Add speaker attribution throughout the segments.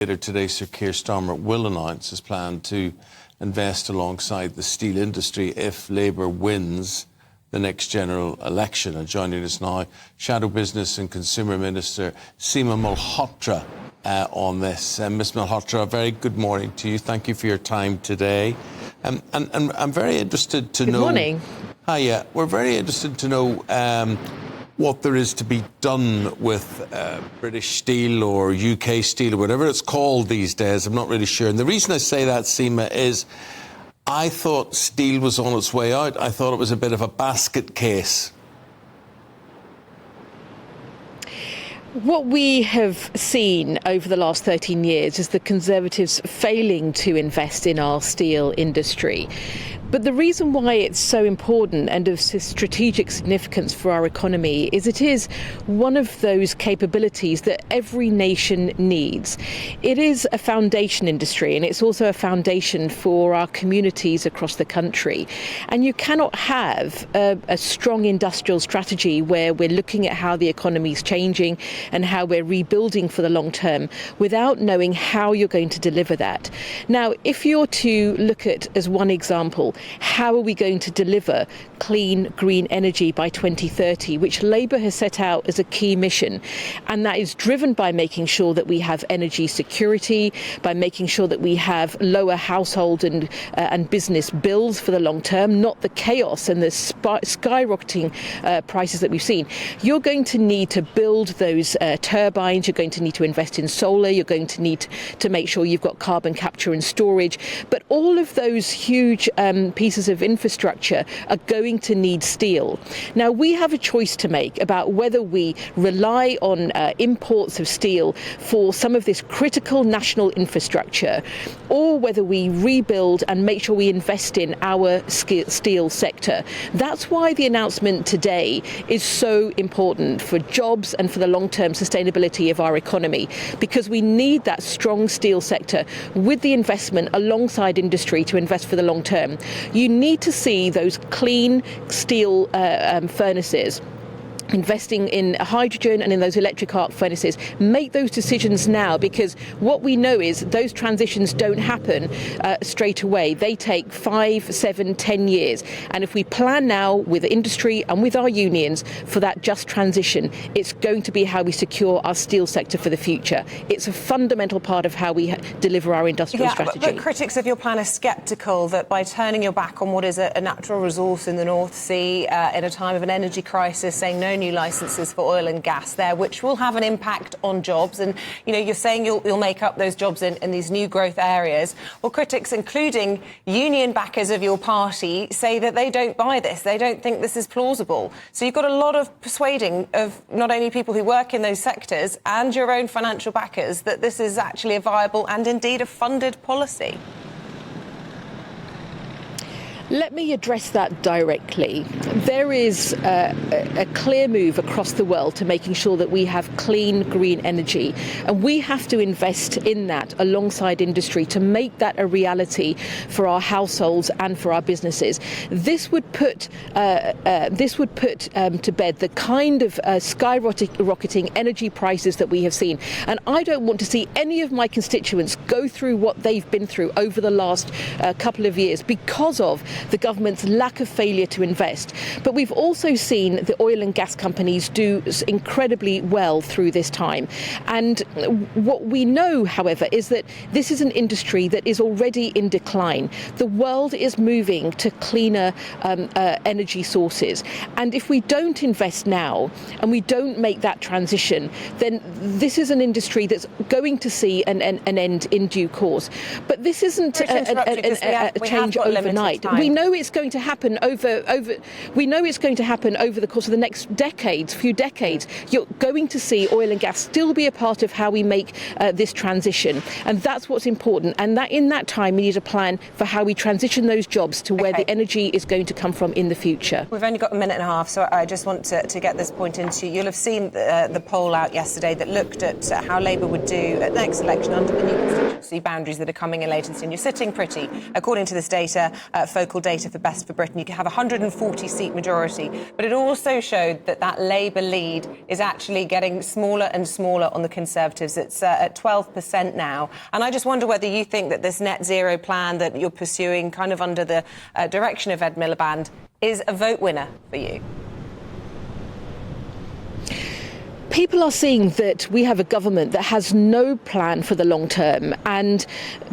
Speaker 1: Later today, Sir Keir Starmer will announce his plan to invest alongside the steel industry if Labour wins the next general election. And joining us now, Shadow Business and Consumer Minister Seema Malhotra on this. Ms Malhotra, a very good morning to you. Thank you for your time today. And I'm very interested to know...
Speaker 2: Good morning.
Speaker 1: Hiya. We're very interested to know what there is to be done with British steel or UK steel or whatever it's called these days. I'm not really sure. And the reason I say that, Seema, is I thought steel was on its way out. I thought it was a bit of a basket case.
Speaker 2: What we have seen over the last 13 years is the Conservatives failing to invest in our steel industry. But the reason why it's so important and of strategic significance for our economy is it is one of those capabilities that every nation needs. It is a foundation industry, and it's also a foundation for our communities across the country. And you cannot have a strong industrial strategy where we're looking at how the economy is changing and how we're rebuilding for the long term without knowing how you're going to deliver that. Now, if you're to look at, as one example, how are we going to deliver clean, green energy by 2030, which Labour has set out as a key mission. And that is driven by making sure that we have energy security, by making sure that we have lower household and business bills for the long term, not the chaos and the skyrocketing prices that we've seen. You're going to need to build those turbines, you're going to need to invest in solar, you're going to need to make sure you've got carbon capture and storage. But all of those huge pieces of infrastructure are going to need steel. Now, we have a choice to make about whether we rely on imports of steel for some of this critical national infrastructure, or whether we rebuild and make sure we invest in our steel sector. That's why the announcement today is so important for jobs and for the long-term sustainability of our economy, because we need that strong steel sector with the investment alongside industry to invest for the long term. You need to see those clean steel furnaces investing in hydrogen and in those electric arc furnaces. Make those decisions now, because what we know is those transitions don't happen straight away. They take 5, 7, 10 years. And if we plan now with industry and with our unions for that just transition, it's going to be how we secure our steel sector for the future. It's a fundamental part of how we deliver our industrial strategy.
Speaker 3: But critics of your plan are sceptical that by turning your back on what is a natural resource in the North Sea in a time of an energy crisis, saying no new licences for oil and gas there, which will have an impact on jobs. And, you know, you're saying you'll make up those jobs in these new growth areas. Well, critics, including union backers of your party, say that they don't buy this. They don't think this is plausible. So you've got a lot of persuading of not only people who work in those sectors and your own financial backers that this is actually a viable and indeed a funded policy.
Speaker 2: Let me address that directly. There is a clear move across the world to making sure that we have clean, green energy. And we have to invest in that alongside industry to make that a reality for our households and for our businesses. This would put to bed the kind of skyrocketing energy prices that we have seen. And I don't want to see any of my constituents go through what they've been through over the last couple of years because of the government's lack of failure to invest. But we've also seen the oil and gas companies do incredibly well through this time. And what we know, however, is that this is an industry that is already in decline. The world is moving to cleaner energy sources. And if we don't invest now and we don't make that transition, then this is an industry that's going to see an end in due course. But this isn't a change overnight. We know it's going to happen over the course of the next few decades. You're going to see oil and gas still be a part of how we make this transition, and that's what's important. And that in that time we need a plan for how we transition those jobs to where the energy is going to come from in the future.
Speaker 3: We've only got a minute and a half, so I just want to get this point into you. You'll have seen the poll out yesterday that looked at how Labour would do at the next election under the new constituency boundaries that are coming in later this year. You're sitting pretty, according to this data, focal poll data for Best for Britain, you could have a 140-seat majority. But it also showed that that Labour lead is actually getting smaller and smaller on the Conservatives. It's at 12% now. And I just wonder whether you think that this net zero plan that you're pursuing, kind of under the direction of Ed Miliband, is a vote winner for you.
Speaker 2: People are seeing that we have a government that has no plan for the long term, and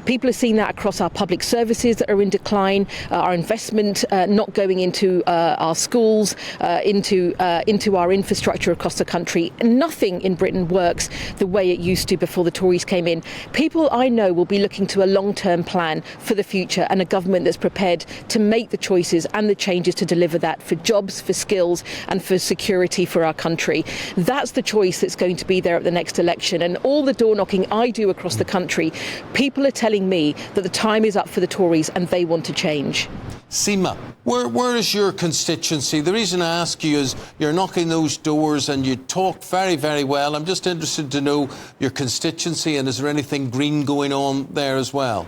Speaker 2: people are seeing that across our public services that are in decline, our investment not going into our schools, into our infrastructure across the country. Nothing in Britain works the way it used to before the Tories came in. People I know will be looking to a long-term plan for the future, and a government that's prepared to make the choices and the changes to deliver that for jobs, for skills and for security for our country. That's the choice that's going to be there at the next election. And all the door knocking I do across the country, people are telling me that the time is up for the Tories and they want to change.
Speaker 1: Seema, where is your constituency? The reason I ask you is you're knocking those doors and you talk very, very well. I'm just interested to know your constituency, and is there anything green going on there as well?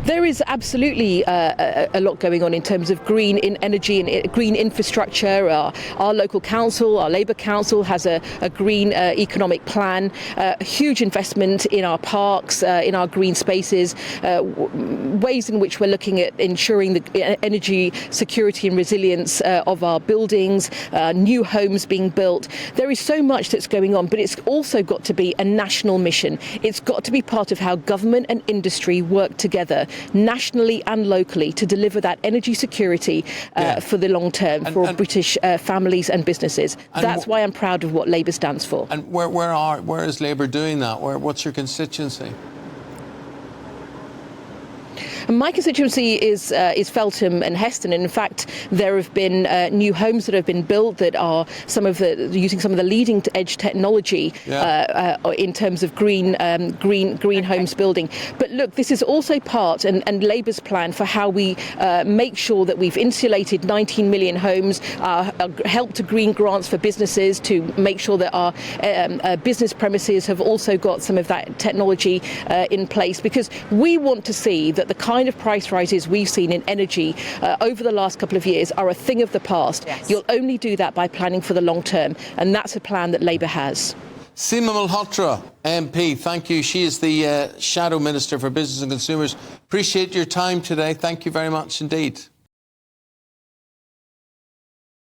Speaker 2: There is absolutely a lot going on in terms of green in energy and green infrastructure. Our local council, our Labour Council, has a green economic plan, a huge investment in our parks, in our green spaces, ways in which we're looking at ensuring the energy security and resilience of our buildings, new homes being built. There is so much that's going on, but it's also got to be a national mission. It's got to be part of how government and industry work together, nationally and locally, to deliver that energy security for the long term for British families and businesses. That's why I'm proud of what Labour stands for.
Speaker 1: And where is Labour doing that? What's your constituency?
Speaker 2: My constituency is Feltham and Heston, and in fact there have been new homes that have been built that are using some of the leading edge technology in terms of green homes building. But look, this is also part and Labour's plan for how we make sure that we've insulated 19 million homes, help to green grants for businesses to make sure that our business premises have also got some of that technology in place, because we want to see that the kind of price rises we've seen in energy over the last couple of years are a thing of the past. Yes. You'll only do that by planning for the long term, and that's a plan that Labour has.
Speaker 1: Seema Malhotra, MP, thank you. She is the Shadow Minister for Business and Consumers. Appreciate your time today. Thank you very much indeed.